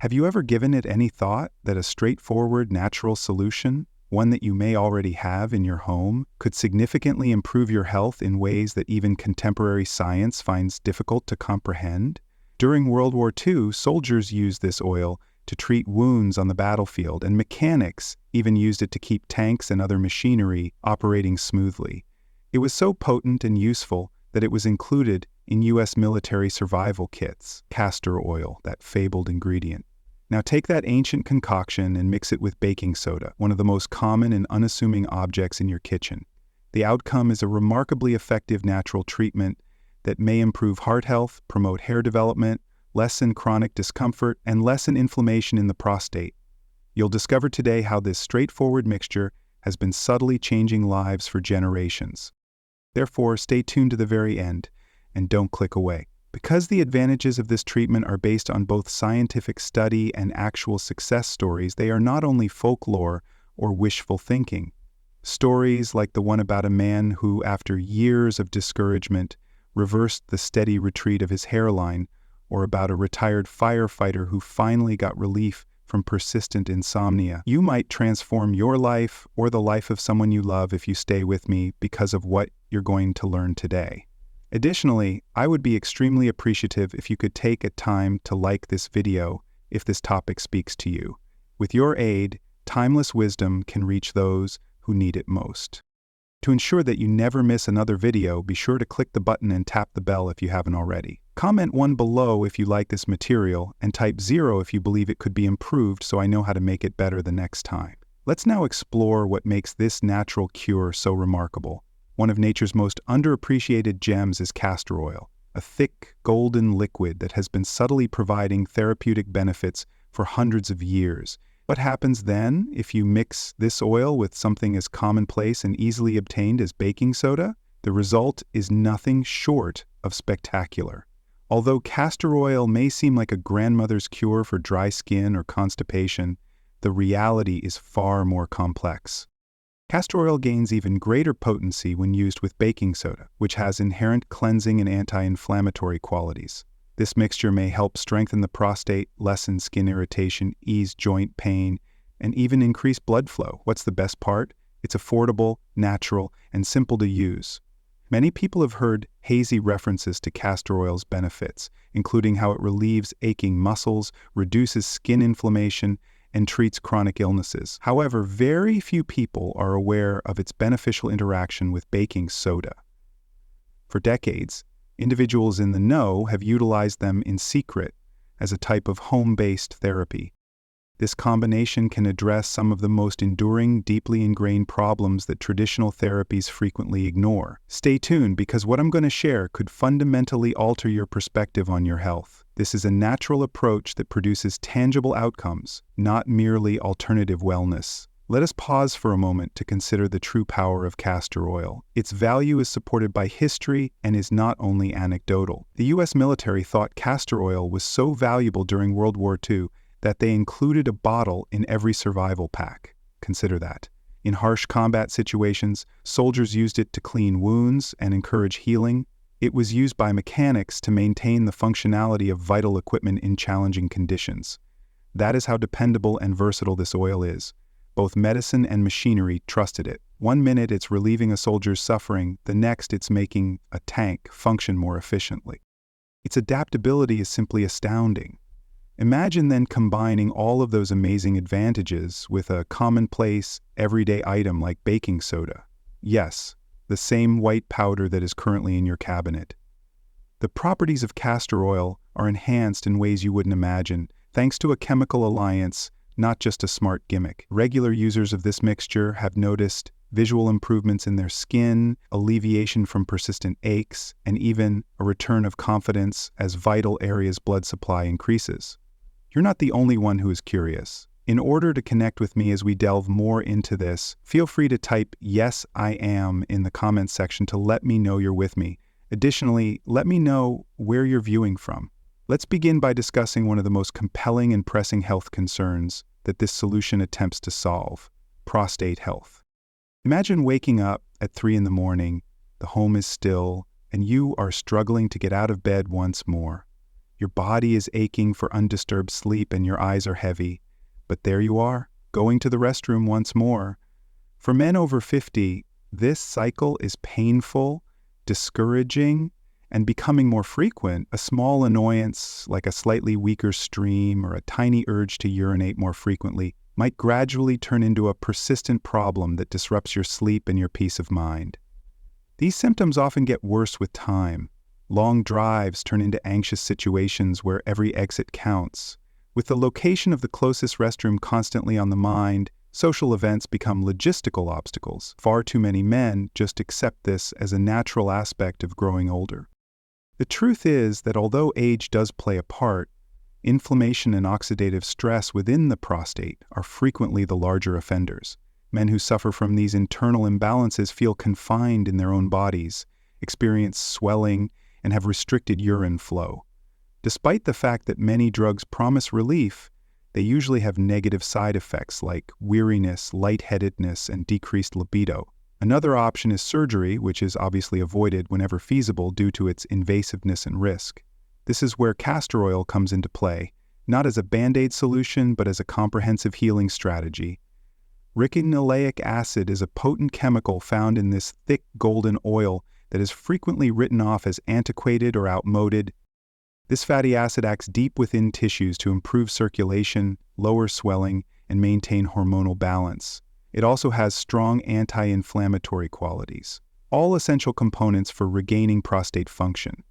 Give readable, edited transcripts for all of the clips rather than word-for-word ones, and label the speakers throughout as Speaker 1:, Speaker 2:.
Speaker 1: Have you ever given it any thought that a straightforward, natural solution, one that you may already have in your home, could significantly improve your health in ways that even contemporary science finds difficult to comprehend? During World War II, soldiers used this oil to treat wounds on the battlefield, and mechanics even used it to keep tanks and other machinery operating smoothly. It was so potent and useful that it was included in U.S. military survival kits, castor oil, that fabled ingredient. Now take that ancient concoction and mix it with baking soda, one of the most common and unassuming objects in your kitchen. The outcome is a remarkably effective natural treatment that may improve heart health, promote hair development, lessen chronic discomfort, and lessen inflammation in the prostate. You'll discover today how this straightforward mixture has been subtly changing lives for generations. Therefore, stay tuned to the very end and don't click away. Because the advantages of this treatment are based on both scientific study and actual success stories, they are not only folklore or wishful thinking. Stories like the one about a man who, after years of discouragement, reversed the steady retreat of his hairline, or about a retired firefighter who finally got relief from persistent insomnia. You might transform your life or the life of someone you love if you stay with me because of what you're going to learn today. Additionally, I would be extremely appreciative if you could take a time to like this video if this topic speaks to you. With your aid, timeless wisdom can reach those who need it most. To ensure that you never miss another video, be sure to click the button and tap the bell if you haven't already. Comment 1 below if you like this material, and type 0 if you believe it could be improved so I know how to make it better the next time. Let's now explore what makes this natural cure so remarkable. One of nature's most underappreciated gems is castor oil, a thick, golden liquid that has been subtly providing therapeutic benefits for hundreds of years. What happens then if you mix this oil with something as commonplace and easily obtained as baking soda? The result is nothing short of spectacular. Although castor oil may seem like a grandmother's cure for dry skin or constipation, the reality is far more complex. Castor oil gains even greater potency when used with baking soda, which has inherent cleansing and anti-inflammatory qualities. This mixture may help strengthen the prostate, lessen skin irritation, ease joint pain, and even increase blood flow. What's the best part? It's affordable, natural, and simple to use. Many people have heard hazy references to castor oil's benefits, including how it relieves aching muscles, reduces skin inflammation, and treats chronic illnesses. However, very few people are aware of its beneficial interaction with baking soda. For decades, individuals in the know have utilized them in secret as a type of home-based therapy. This combination can address some of the most enduring, deeply ingrained problems that traditional therapies frequently ignore. Stay tuned because what I'm going to share could fundamentally alter your perspective on your health. This is a natural approach that produces tangible outcomes, not merely alternative wellness. Let us pause for a moment to consider the true power of castor oil. Its value is supported by history and is not only anecdotal. The U.S. military thought castor oil was so valuable during World War II that they included a bottle in every survival pack. Consider that. In harsh combat situations, soldiers used it to clean wounds and encourage healing. It was used by mechanics to maintain the functionality of vital equipment in challenging conditions. That is how dependable and versatile this oil is. Both medicine and machinery trusted it. One minute it's relieving a soldier's suffering, the next it's making a tank function more efficiently. Its adaptability is simply astounding. Imagine then combining all of those amazing advantages with a commonplace, everyday item like baking soda. Yes, the same white powder that is currently in your cabinet. The properties of castor oil are enhanced in ways you wouldn't imagine, thanks to a chemical alliance, not just a smart gimmick. Regular users of this mixture have noticed visual improvements in their skin, alleviation from persistent aches, and even a return of confidence as vital areas' blood supply increases. You're not the only one who is curious. In order to connect with me as we delve more into this, feel free to type "Yes, I am" in the comments section to let me know you're with me. Additionally, let me know where you're viewing from. Let's begin by discussing one of the most compelling and pressing health concerns that this solution attempts to solve: prostate health. Imagine waking up at 3 in the morning, the home is still, and you are struggling to get out of bed once more. Your body is aching for undisturbed sleep and your eyes are heavy. But there you are, going to the restroom once more. For men over 50, this cycle is painful, discouraging, and becoming more frequent. A small annoyance, like a slightly weaker stream or a tiny urge to urinate more frequently, might gradually turn into a persistent problem that disrupts your sleep and your peace of mind. These symptoms often get worse with time. Long drives turn into anxious situations where every exit counts. With the location of the closest restroom constantly on the mind, social events become logistical obstacles. Far too many men just accept this as a natural aspect of growing older. The truth is that although age does play a part, inflammation and oxidative stress within the prostate are frequently the larger offenders. Men who suffer from these internal imbalances feel confined in their own bodies, experience swelling, and have restricted urine flow. Despite the fact that many drugs promise relief, they usually have negative side effects like weariness, lightheadedness, and decreased libido. Another option is surgery, which is obviously avoided whenever feasible due to its invasiveness and risk. This is where castor oil comes into play, not as a band-aid solution, but as a comprehensive healing strategy. Ricinoleic acid is a potent chemical found in this thick golden oil that is frequently written off as antiquated or outmoded. This fatty acid acts deep within tissues to improve circulation, lower swelling, and maintain hormonal balance. It also has strong anti-inflammatory qualities, all essential components for regaining prostate function.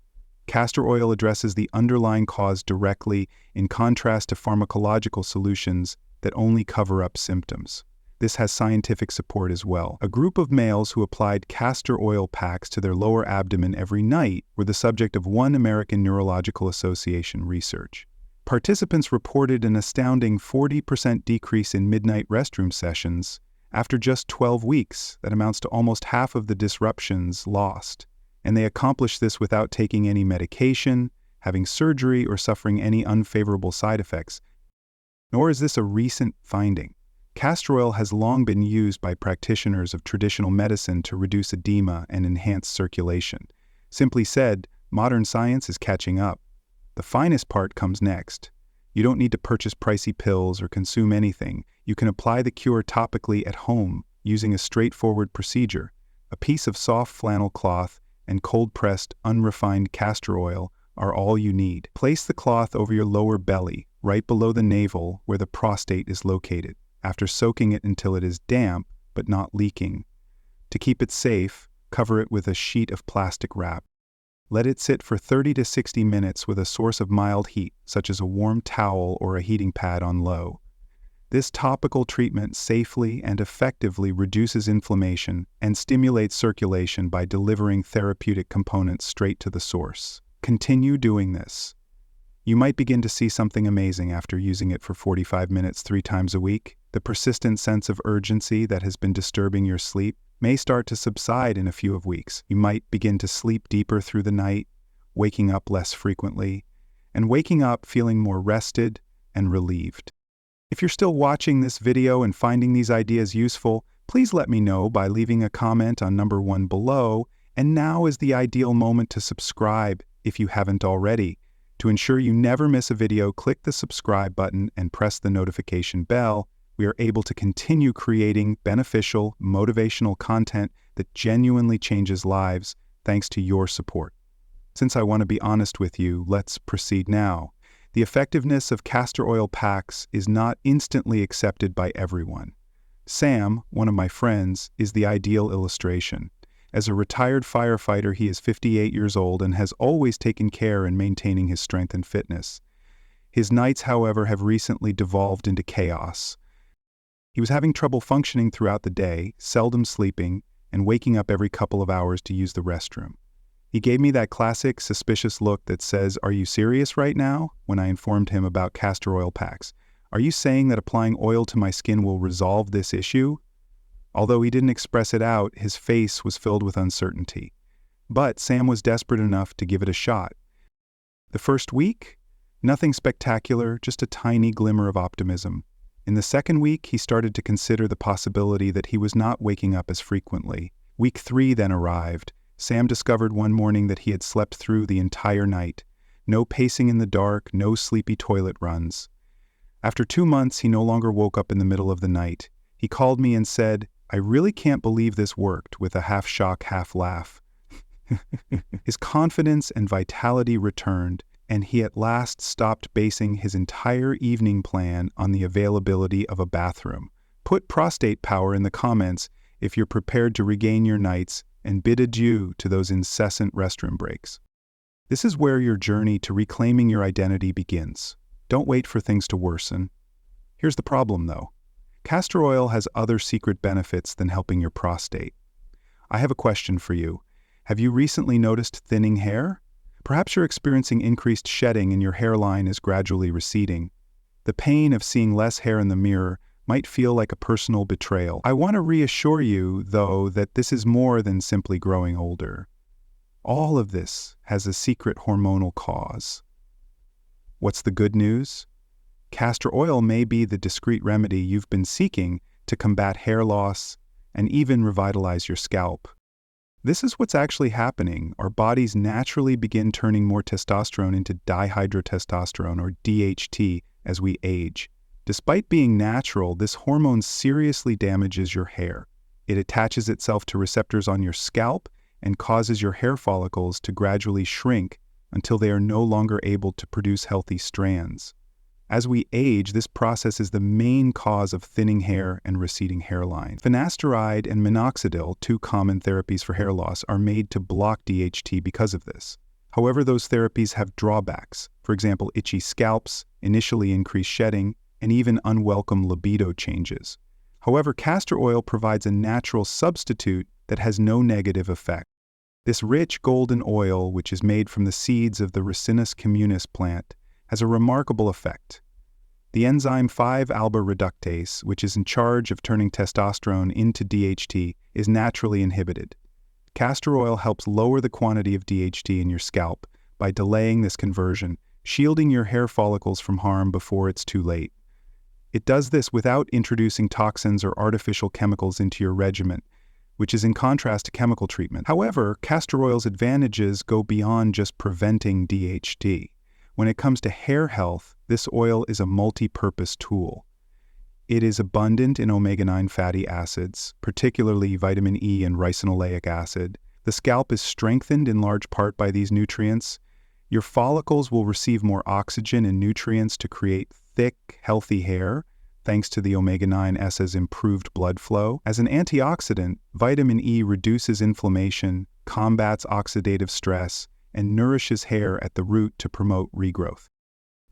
Speaker 1: Castor oil addresses the underlying cause directly, in contrast to pharmacological solutions that only cover up symptoms. This has scientific support as well. A group of males who applied castor oil packs to their lower abdomen every night were the subject of one American Neurological Association research. Participants reported an astounding 40% decrease in midnight restroom sessions after just 12 weeks. That amounts to almost half of the disruptions lost. And they accomplished this without taking any medication, having surgery, or suffering any unfavorable side effects. Nor is this a recent finding. Castor oil has long been used by practitioners of traditional medicine to reduce edema and enhance circulation. Simply said, modern science is catching up. The finest part comes next. You don't need to purchase pricey pills or consume anything. You can apply the cure topically at home using a straightforward procedure. A piece of soft flannel cloth and cold-pressed, unrefined castor oil are all you need. Place the cloth over your lower belly, right below the navel where the prostate is located, after soaking it until it is damp but not leaking. To keep it safe, cover it with a sheet of plastic wrap. Let it sit for 30 to 60 minutes with a source of mild heat, such as a warm towel or a heating pad on low. This topical treatment safely and effectively reduces inflammation and stimulates circulation by delivering therapeutic components straight to the source. Continue doing this. You might begin to see something amazing after using it for 45 minutes 3 times a week. The persistent sense of urgency that has been disturbing your sleep may start to subside in a few weeks. You might begin to sleep deeper through the night, waking up less frequently, and waking up feeling more rested and relieved. If you're still watching this video and finding these ideas useful, please let me know by leaving a comment on number 1 below, and now is the ideal moment to subscribe if you haven't already. To ensure you never miss a video, click the subscribe button and press the notification bell. We are able to continue creating beneficial, motivational content that genuinely changes lives thanks to your support. Since I want to be honest with you, let's proceed now. The effectiveness of castor oil packs is not instantly accepted by everyone. Sam, one of my friends, is the ideal illustration. As a retired firefighter, he is 58 years old and has always taken care in maintaining his strength and fitness. His nights, however, have recently devolved into chaos. He was having trouble functioning throughout the day, seldom sleeping, and waking up every couple of hours to use the restroom. He gave me that classic, suspicious look that says, "Are you serious right now?" when I informed him about castor oil packs. "Are you saying that applying oil to my skin will resolve this issue?" Although he didn't express it out, his face was filled with uncertainty. But Sam was desperate enough to give it a shot. The first week? Nothing spectacular, just a tiny glimmer of optimism. In the second week, he started to consider the possibility that he was not waking up as frequently. Week 3 then arrived. Sam discovered one morning that he had slept through the entire night. No pacing in the dark, no sleepy toilet runs. After 2 months, he no longer woke up in the middle of the night. He called me and said, "I really can't believe this worked," with a half shock, half laugh. His confidence and vitality returned, and he at last stopped basing his entire evening plan on the availability of a bathroom. Put prostate power in the comments if you're prepared to regain your nights and bid adieu to those incessant restroom breaks. This is where your journey to reclaiming your identity begins. Don't wait for things to worsen. Here's the problem, though. Castor oil has other secret benefits than helping your prostate. I have a question for you. Have you recently noticed thinning hair? Perhaps you're experiencing increased shedding and your hairline is gradually receding. The pain of seeing less hair in the mirror might feel like a personal betrayal. I want to reassure you, though, that this is more than simply growing older. All of this has a secret hormonal cause. What's the good news? Castor oil may be the discreet remedy you've been seeking to combat hair loss and even revitalize your scalp. This is what's actually happening. Our bodies naturally begin turning more testosterone into dihydrotestosterone, or DHT, as we age. Despite being natural, this hormone seriously damages your hair. It attaches itself to receptors on your scalp and causes your hair follicles to gradually shrink until they are no longer able to produce healthy strands. As we age, this process is the main cause of thinning hair and receding hairline. Finasteride and minoxidil, two common therapies for hair loss, are made to block DHT because of this. However, those therapies have drawbacks. For example, itchy scalps, initially increased shedding, and even unwelcome libido changes. However, castor oil provides a natural substitute that has no negative effect. This rich golden oil, which is made from the seeds of the Ricinus communis plant, has a remarkable effect. The enzyme 5-alpha reductase, which is in charge of turning testosterone into DHT, is naturally inhibited. Castor oil helps lower the quantity of DHT in your scalp by delaying this conversion, shielding your hair follicles from harm before it's too late. It does this without introducing toxins or artificial chemicals into your regimen, which is in contrast to chemical treatment. However, castor oil's advantages go beyond just preventing DHT. When it comes to hair health, this oil is a multi-purpose tool. It is abundant in omega-9 fatty acids, particularly vitamin E and ricinoleic acid. The scalp is strengthened in large part by these nutrients. Your follicles will receive more oxygen and nutrients to create thick, healthy hair, thanks to the omega-9's improved blood flow. As an antioxidant, vitamin E reduces inflammation, combats oxidative stress, and nourishes hair at the root to promote regrowth.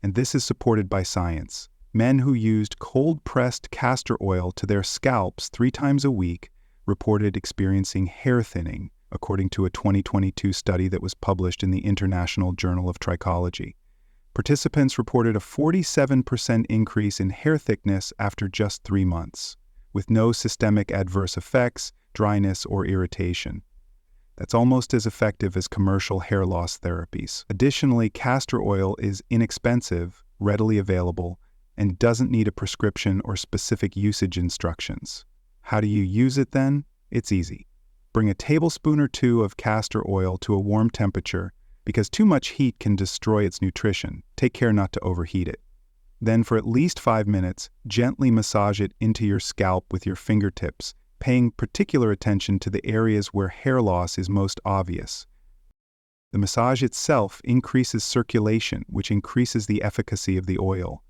Speaker 1: And this is supported by science. Men who used cold-pressed castor oil to their scalps 3 times a week reported experiencing hair thinning, according to a 2022 study that was published in the International Journal of Trichology. Participants reported a 47% increase in hair thickness after just 3 months, with no systemic adverse effects, dryness, or irritation. That's almost as effective as commercial hair loss therapies. Additionally, castor oil is inexpensive, readily available, and doesn't need a prescription or specific usage instructions. How do you use it then? It's easy. Bring a tablespoon or 2 of castor oil to a warm temperature, because too much heat can destroy its nutrition. Take care not to overheat it. Then, for at least 5 minutes, gently massage it into your scalp with your fingertips, paying particular attention to the areas where hair loss is most obvious. The massage itself increases circulation, which increases the efficacy of the oil.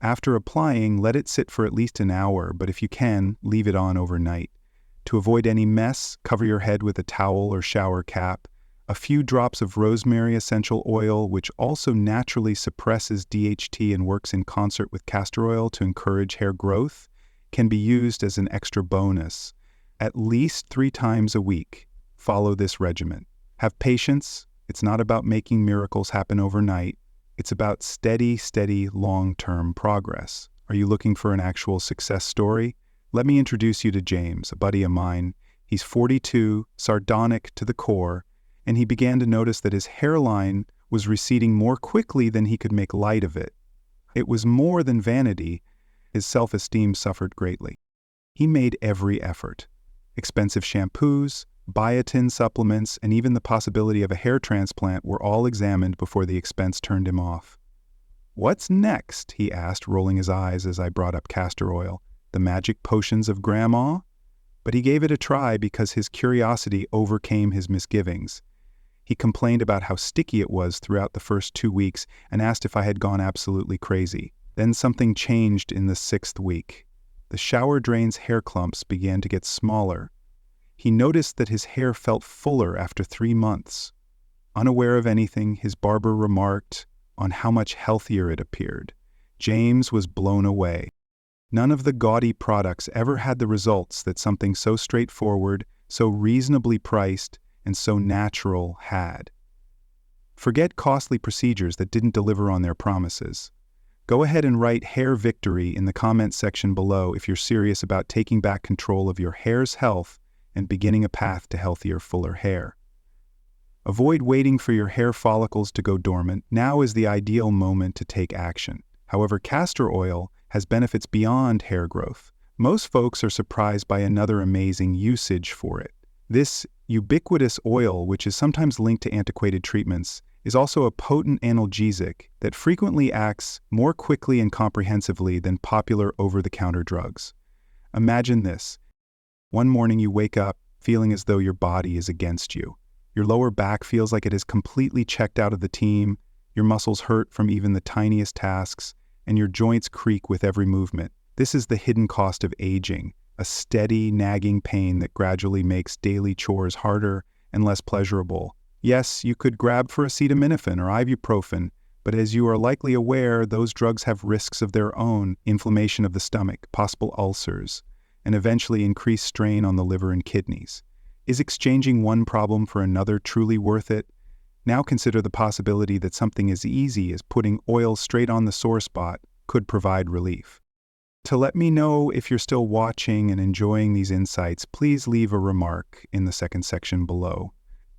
Speaker 1: After applying, let it sit for at least an hour, but if you can, leave it on overnight. To avoid any mess, cover your head with a towel or shower cap. A few drops of rosemary essential oil, which also naturally suppresses DHT and works in concert with castor oil to encourage hair growth, can be used as an extra bonus. At least 3 times a week, follow this regimen. Have patience. It's not about making miracles happen overnight. It's about steady, long-term progress. Are you looking for an actual success story? Let me introduce you to James, a buddy of mine. He's 42, sardonic to the core, and he began to notice that his hairline was receding more quickly than he could make light of it. It was more than vanity. His self-esteem suffered greatly. He made every effort. Expensive shampoos, Biotin supplements, and even the possibility of a hair transplant were all examined before the expense turned him off. "What's next?" he asked, rolling his eyes as I brought up castor oil. "The magic potions of Grandma?" But he gave it a try because his curiosity overcame his misgivings. He complained about how sticky it was throughout the first 2 weeks and asked if I had gone absolutely crazy. Then something changed in the 6th week. The shower drain's hair clumps began to get smaller. He noticed that his hair felt fuller after 3 months. Unaware of anything, his barber remarked on how much healthier it appeared. James was blown away. None of the gaudy products ever had the results that something so straightforward, so reasonably priced, and so natural had. Forget costly procedures that didn't deliver on their promises. Go ahead and write "hair victory" in the comment section below if you're serious about taking back control of your hair's health and beginning a path to healthier, fuller hair. Avoid waiting for your hair follicles to go dormant. Now is the ideal moment to take action. However, castor oil has benefits beyond hair growth. Most folks are surprised by another amazing usage for it. This ubiquitous oil, which is sometimes linked to antiquated treatments, is also a potent analgesic that frequently acts more quickly and comprehensively than popular over-the-counter drugs. Imagine this. One morning you wake up feeling as though your body is against you. Your lower back feels like it is completely checked out of the team, your muscles hurt from even the tiniest tasks, and your joints creak with every movement. This is the hidden cost of aging, a steady, nagging pain that gradually makes daily chores harder and less pleasurable. Yes, you could grab for acetaminophen or ibuprofen, but as you are likely aware, those drugs have risks of their own: inflammation of the stomach, possible ulcers, and eventually increased strain on the liver and kidneys. Is exchanging one problem for another truly worth it? Now consider the possibility that something as easy as putting oil straight on the sore spot could provide relief. To let me know if you're still watching and enjoying these insights, please leave a remark in the second section below.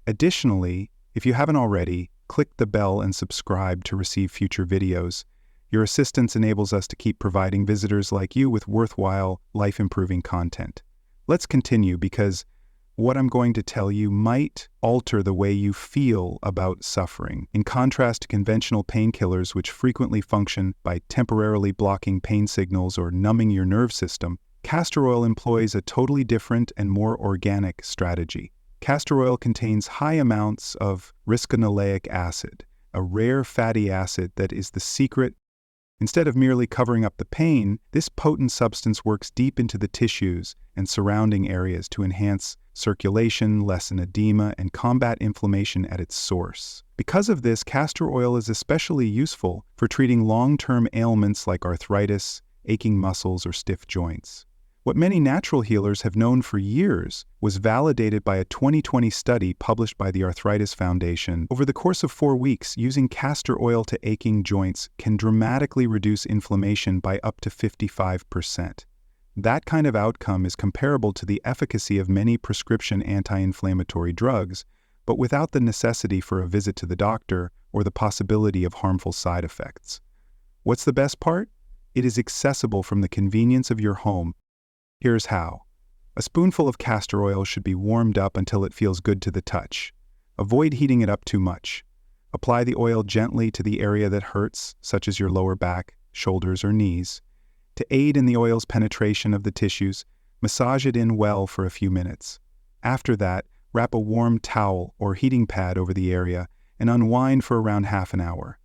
Speaker 1: Additionally, if you haven't already, click the bell and subscribe to receive future videos. Your assistance enables us to keep providing visitors like you with worthwhile, life-improving content. Let's continue, because what I'm going to tell you might alter the way you feel about suffering. In contrast to conventional painkillers, which frequently function by temporarily blocking pain signals or numbing your nerve system, castor oil employs a totally different and more organic strategy. Castor oil contains high amounts of ricinoleic acid, a rare fatty acid that is the secret. Instead of merely covering up the pain, this potent substance works deep into the tissues and surrounding areas to enhance circulation, lessen edema, and combat inflammation at its source. Because of this, castor oil is especially useful for treating long-term ailments like arthritis, aching muscles, or stiff joints. What many natural healers have known for years was validated by a 2020 study published by the Arthritis Foundation. Over the course of 4 weeks, using castor oil to aching joints can dramatically reduce inflammation by up to 55%. That kind of outcome is comparable to the efficacy of many prescription anti-inflammatory drugs, but without the necessity for a visit to the doctor or the possibility of harmful side effects. What's the best part? It is accessible from the convenience of your home. Here's how. A spoonful of castor oil should be warmed up until it feels good to the touch. Avoid heating it up too much. Apply the oil gently to the area that hurts, such as your lower back, shoulders, or knees. To aid in the oil's penetration of the tissues, massage it in well for a few minutes. After that, wrap a warm towel or heating pad over the area and unwind for around half an hour.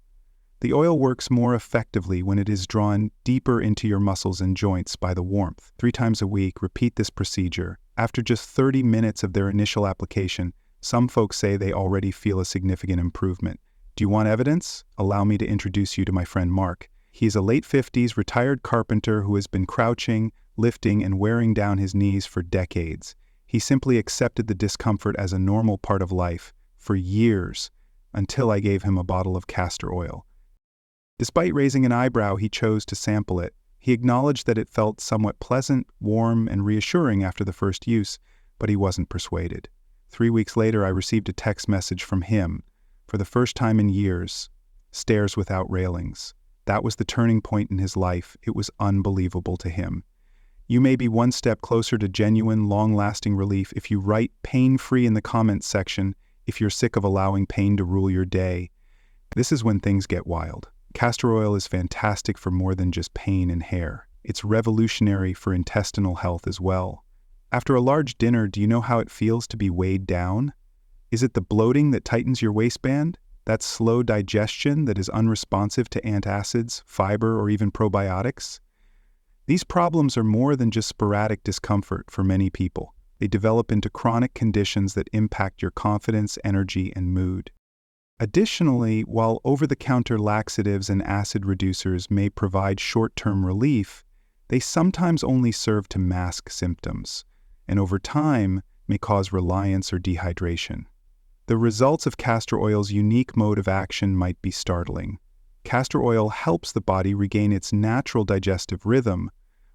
Speaker 1: The oil works more effectively when it is drawn deeper into your muscles and joints by the warmth. 3 times a week, repeat this procedure. After just 30 minutes of their initial application, some folks say they already feel a significant improvement. Do you want evidence? Allow me to introduce you to my friend Mark. He is a late 50s retired carpenter who has been crouching, lifting, and wearing down his knees for decades. He simply accepted the discomfort as a normal part of life for years, until I gave him a bottle of castor oil. Despite raising an eyebrow, he chose to sample it. He acknowledged that it felt somewhat pleasant, warm, and reassuring after the first use, but he wasn't persuaded. 3 weeks later, I received a text message from him. For the first time in years, stairs without railings. That was the turning point in his life. It was unbelievable to him. You may be one step closer to genuine, long-lasting relief if you write pain-free in the comments section if you're sick of allowing pain to rule your day. This is when things get wild. Castor oil is fantastic for more than just pain and hair. It's revolutionary for intestinal health as well. After a large dinner, do you know how it feels to be weighed down? Is it the bloating that tightens your waistband? That slow digestion that is unresponsive to antacids, fiber, or even probiotics? These problems are more than just sporadic discomfort for many people. They develop into chronic conditions that impact your confidence, energy, and mood. Additionally, while over-the-counter laxatives and acid reducers may provide short-term relief, they sometimes only serve to mask symptoms, and over time may cause reliance or dehydration. The results of castor oil's unique mode of action might be startling. Castor oil helps the body regain its natural digestive rhythm,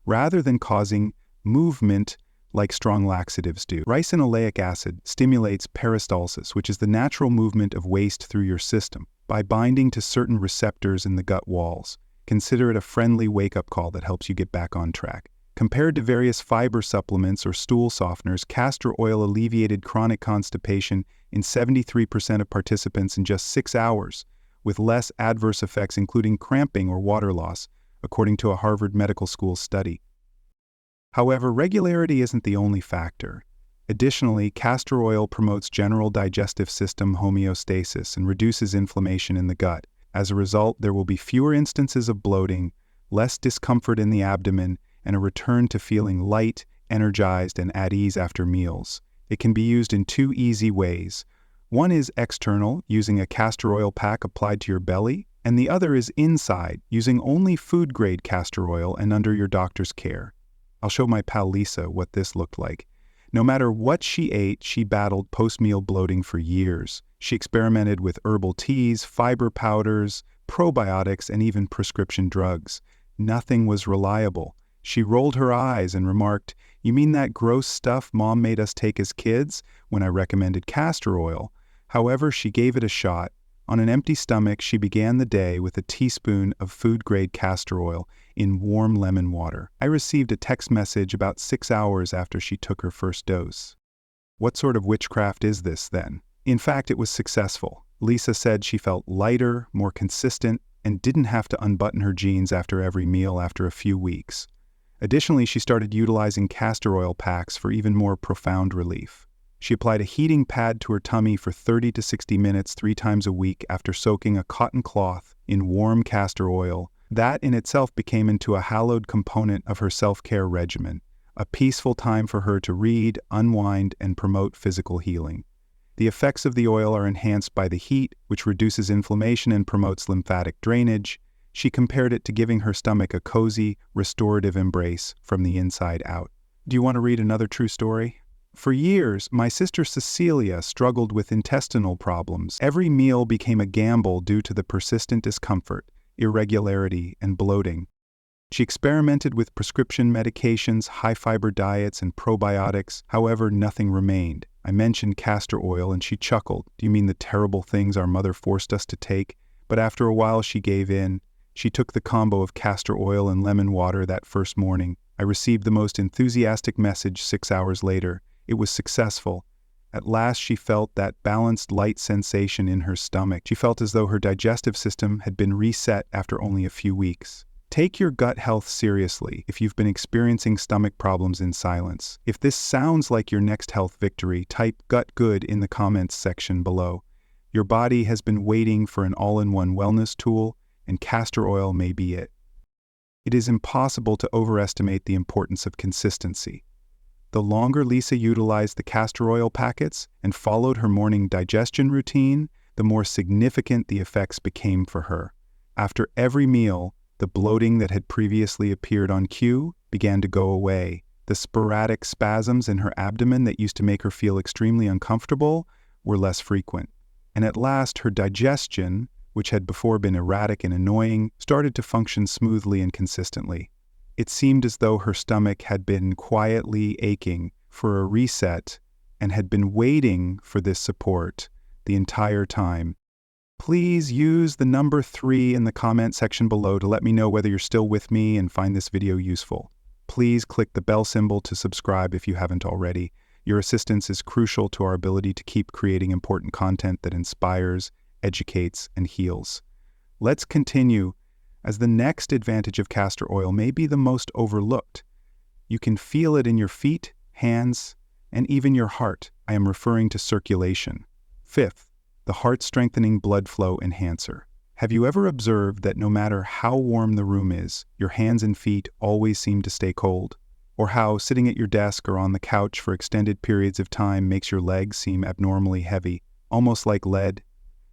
Speaker 1: rather than causing movement like strong laxatives do. Ricinoleic acid stimulates peristalsis, which is the natural movement of waste through your system, by binding to certain receptors in the gut walls. Consider it a friendly wake-up call that helps you get back on track. Compared to various fiber supplements or stool softeners, castor oil alleviated chronic constipation in 73% of participants in just 6 hours, with less adverse effects including cramping or water loss, according to a Harvard Medical School study. However, regularity isn't the only factor. Additionally, castor oil promotes general digestive system homeostasis and reduces inflammation in the gut. As a result, there will be fewer instances of bloating, less discomfort in the abdomen, and a return to feeling light, energized, and at ease after meals. It can be used in 2 easy ways. One is external, using a castor oil pack applied to your belly, and the other is inside, using only food-grade castor oil and under your doctor's care. I'll show my pal Lisa what this looked like. No matter what she ate, she battled post-meal bloating for years. She experimented with herbal teas, fiber powders, probiotics, and even prescription drugs. Nothing was reliable. She rolled her eyes and remarked, "You mean that gross stuff Mom made us take as kids?" when I recommended castor oil. However, she gave it a shot. On an empty stomach, she began the day with a teaspoon of food-grade castor oil in warm lemon water. I received a text message about 6 hours after she took her first dose. What sort of witchcraft is this, then? In fact, it was successful. Lisa said she felt lighter, more consistent, and didn't have to unbutton her jeans after every meal after a few weeks. Additionally, she started utilizing castor oil packs for even more profound relief. She applied a heating pad to her tummy for 30 to 60 minutes 3 times a week after soaking a cotton cloth in warm castor oil. That in itself became into a hallowed component of her self-care regimen, a peaceful time for her to read, unwind, and promote physical healing. The effects of the oil are enhanced by the heat, which reduces inflammation and promotes lymphatic drainage. She compared it to giving her stomach a cozy, restorative embrace from the inside out. Do you want to read another true story? For years, my sister Cecilia struggled with intestinal problems. Every meal became a gamble due to the persistent discomfort, irregularity, and bloating. She experimented with prescription medications, high-fiber diets, and probiotics. However, nothing remained. I mentioned castor oil and she chuckled. "Do you mean the terrible things our mother forced us to take?" But after a while she gave in. She took the combo of castor oil and lemon water that first morning. I received the most enthusiastic message 6 hours later. It was successful. At last she felt that balanced, light sensation in her stomach. She felt as though her digestive system had been reset after only a few weeks. Take your gut health seriously if you've been experiencing stomach problems in silence. If this sounds like your next health victory, type "gut good" in the comments section below. Your body has been waiting for an all-in-one wellness tool, and castor oil may be it. It is impossible to overestimate the importance of consistency. The longer Lisa utilized the castor oil packets and followed her morning digestion routine, the more significant the effects became for her. After every meal, the bloating that had previously appeared on cue began to go away. The sporadic spasms in her abdomen that used to make her feel extremely uncomfortable were less frequent. And at last, her digestion, which had before been erratic and annoying, started to function smoothly and consistently. It seemed as though her stomach had been quietly aching for a reset and had been waiting for this support the entire time. Please use the number 3 in the comment section below to let me know whether you're still with me and find this video useful. Please click the bell symbol to subscribe if you haven't already. Your assistance is crucial to our ability to keep creating important content that inspires, educates, and heals. Let's continue, as the next advantage of castor oil may be the most overlooked. You can feel it in your feet, hands, and even your heart. I am referring to circulation. Fifth, the heart-strengthening blood flow enhancer. Have you ever observed that no matter how warm the room is, your hands and feet always seem to stay cold? Or how sitting at your desk or on the couch for extended periods of time makes your legs seem abnormally heavy, almost like lead?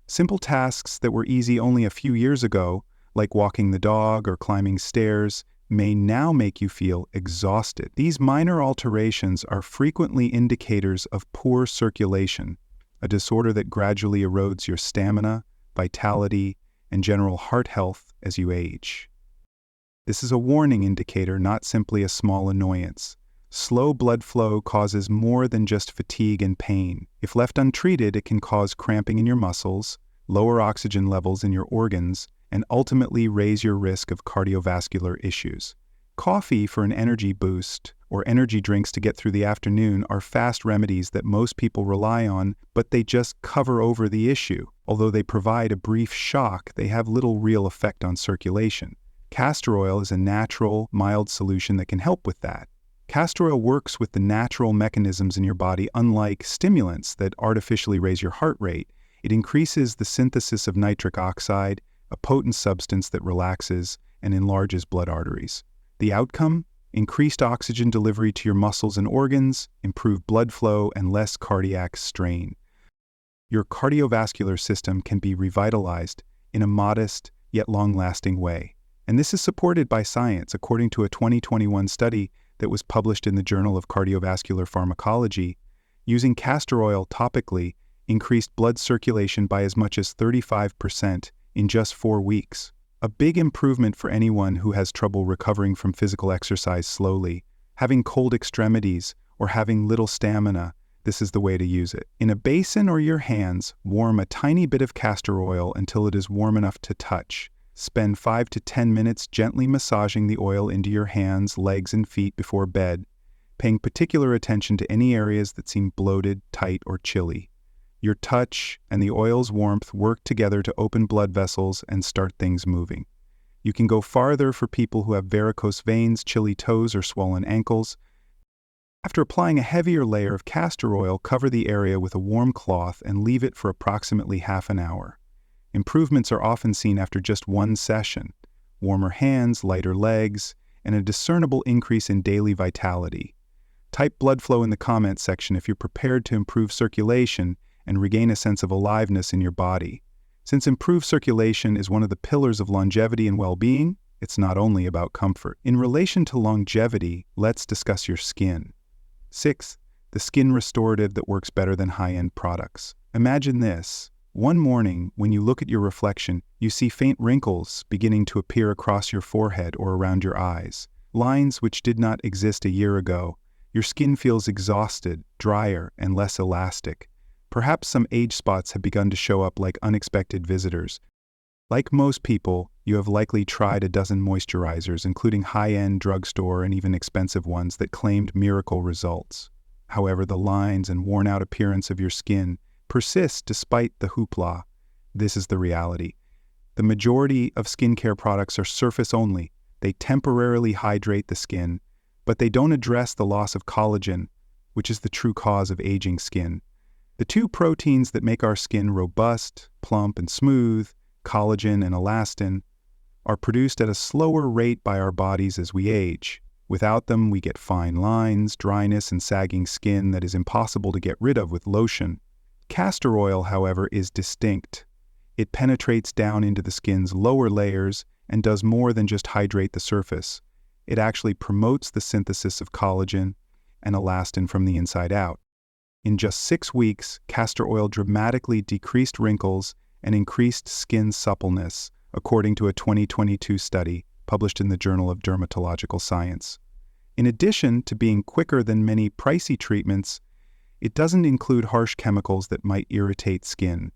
Speaker 1: Simple tasks that were easy only a few years ago, like walking the dog or climbing stairs, may now make you feel exhausted. These minor alterations are frequently indicators of poor circulation, a disorder that gradually erodes your stamina, vitality, and general heart health as you age. This is a warning indicator, not simply a small annoyance. Slow blood flow causes more than just fatigue and pain. If left untreated, it can cause cramping in your muscles, lower oxygen levels in your organs, and ultimately raise your risk of cardiovascular issues. Coffee for an energy boost or energy drinks to get through the afternoon are fast remedies that most people rely on, but they just cover over the issue. Although they provide a brief shock, they have little real effect on circulation. Castor oil is a natural, mild solution that can help with that. Castor oil works with the natural mechanisms in your body, unlike stimulants that artificially raise your heart rate. It increases the synthesis of nitric oxide, a potent substance that relaxes and enlarges blood arteries. The outcome? Increased oxygen delivery to your muscles and organs, improved blood flow, and less cardiac strain. Your cardiovascular system can be revitalized in a modest yet long-lasting way. And this is supported by science, according to a 2021 study that was published in the Journal of Cardiovascular Pharmacology. Using castor oil topically increased blood circulation by as much as 35% in just 4 weeks. A big improvement for anyone who has trouble recovering from physical exercise slowly, having cold extremities, or having little stamina. This is the way to use it. In a basin or your hands, warm a tiny bit of castor oil until it is warm enough to touch. Spend 5 to 10 minutes gently massaging the oil into your hands, legs, and feet before bed, paying particular attention to any areas that seem bloated, tight, or chilly. Your touch and the oil's warmth work together to open blood vessels and start things moving. You can go farther for people who have varicose veins, chilly toes, or swollen ankles. After applying a heavier layer of castor oil, cover the area with a warm cloth and leave it for approximately half an hour. Improvements are often seen after just one session: warmer hands, lighter legs, and a discernible increase in daily vitality. Type blood flow in the comments section if you're prepared to improve circulation and regain a sense of aliveness in your body. Since improved circulation is one of the pillars of longevity and well-being, it's not only about comfort. In relation to longevity, let's discuss your skin. Sixth, the skin restorative that works better than high-end products. Imagine this. One morning, when you look at your reflection, you see faint wrinkles beginning to appear across your forehead or around your eyes. Lines which did not exist a year ago. Your skin feels exhausted, drier, and less elastic. Perhaps some age spots have begun to show up like unexpected visitors. Like most people, you have likely tried a dozen moisturizers, including high-end drugstore and even expensive ones that claimed miracle results. However, the lines and worn-out appearance of your skin persist despite the hoopla. This is the reality. The majority of skincare products are surface only. They temporarily hydrate the skin, but they don't address the loss of collagen, which is the true cause of aging skin. The two proteins that make our skin robust, plump, and smooth, collagen and elastin, are produced at a slower rate by our bodies as we age. Without them, we get fine lines, dryness, and sagging skin that is impossible to get rid of with lotion. Castor oil, however, is distinct. It penetrates down into the skin's lower layers and does more than just hydrate the surface. It actually promotes the synthesis of collagen and elastin from the inside out. In just 6 weeks, castor oil dramatically decreased wrinkles and increased skin suppleness, according to a 2022 study published in the Journal of Dermatological Science. In addition to being quicker than many pricey treatments, it doesn't include harsh chemicals that might irritate skin.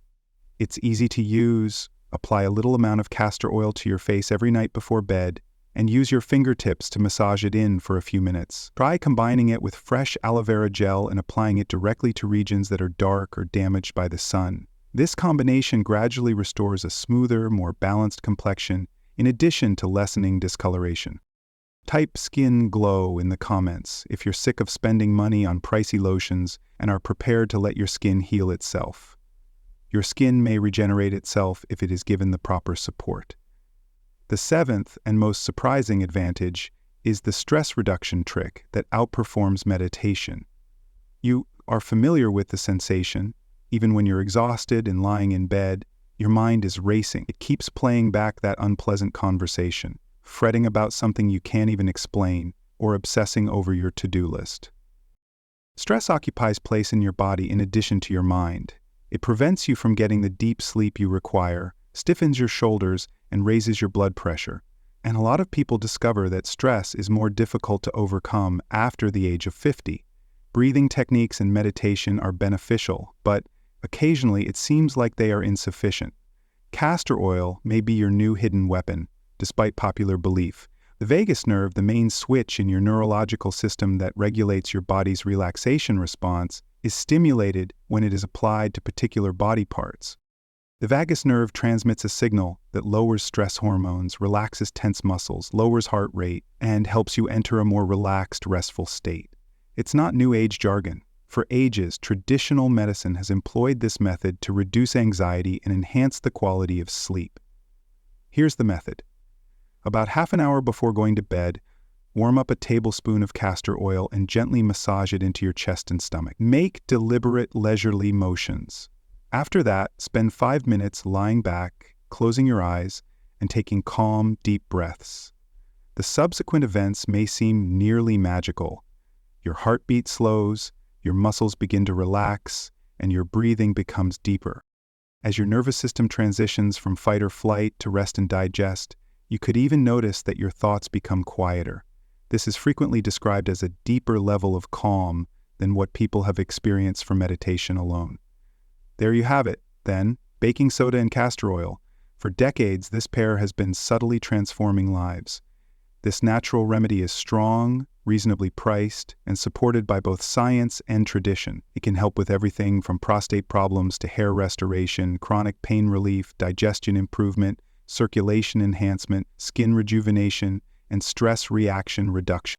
Speaker 1: It's easy to use. Apply a little amount of castor oil to your face every night before bed, and use your fingertips to massage it in for a few minutes. Try combining it with fresh aloe vera gel and applying it directly to regions that are dark or damaged by the sun. This combination gradually restores a smoother, more balanced complexion, in addition to lessening discoloration. Type skin glow in the comments if you're sick of spending money on pricey lotions and are prepared to let your skin heal itself. Your skin may regenerate itself if it is given the proper support. The seventh and most surprising advantage is the stress reduction trick that outperforms meditation. You are familiar with the sensation. Even when you're exhausted and lying in bed, your mind is racing. It keeps playing back that unpleasant conversation, fretting about something you can't even explain, or obsessing over your to-do list. Stress occupies place in your body in addition to your mind. It prevents you from getting the deep sleep you require, stiffens your shoulders, and raises your blood pressure. And a lot of people discover that stress is more difficult to overcome after the age of 50. Breathing techniques and meditation are beneficial, but occasionally it seems like they are insufficient. Castor oil may be your new hidden weapon, despite popular belief. The vagus nerve, the main switch in your neurological system that regulates your body's relaxation response, is stimulated when it is applied to particular body parts. The vagus nerve transmits a signal that lowers stress hormones, relaxes tense muscles, lowers heart rate, and helps you enter a more relaxed, restful state. It's not New Age jargon. For ages, traditional medicine has employed this method to reduce anxiety and enhance the quality of sleep. Here's the method. About half an hour before going to bed, warm up a tablespoon of castor oil and gently massage it into your chest and stomach. Make deliberate, leisurely motions. After that, spend 5 minutes lying back, closing your eyes, and taking calm, deep breaths. The subsequent events may seem nearly magical. Your heartbeat slows, your muscles begin to relax, and your breathing becomes deeper. As your nervous system transitions from fight or flight to rest and digest, you could even notice that your thoughts become quieter. This is frequently described as a deeper level of calm than what people have experienced from meditation alone. There you have it, then, baking soda and castor oil. For decades, this pair has been subtly transforming lives. This natural remedy is strong, reasonably priced, and supported by both science and tradition. It can help with everything from prostate problems to hair restoration, chronic pain relief, digestion improvement, circulation enhancement, skin rejuvenation, and stress reaction reduction.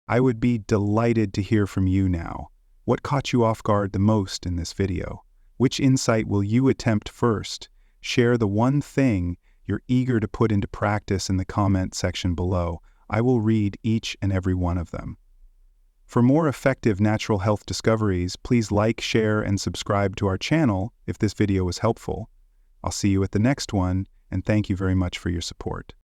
Speaker 1: I would be delighted to hear from you now. What caught you off guard the most in this video? Which insight will you attempt first? Share the one thing you're eager to put into practice in the comment section below. I will read each and every one of them. For more effective natural health discoveries, please like, share, and subscribe to our channel if this video was helpful. I'll see you at the next one, and thank you very much for your support.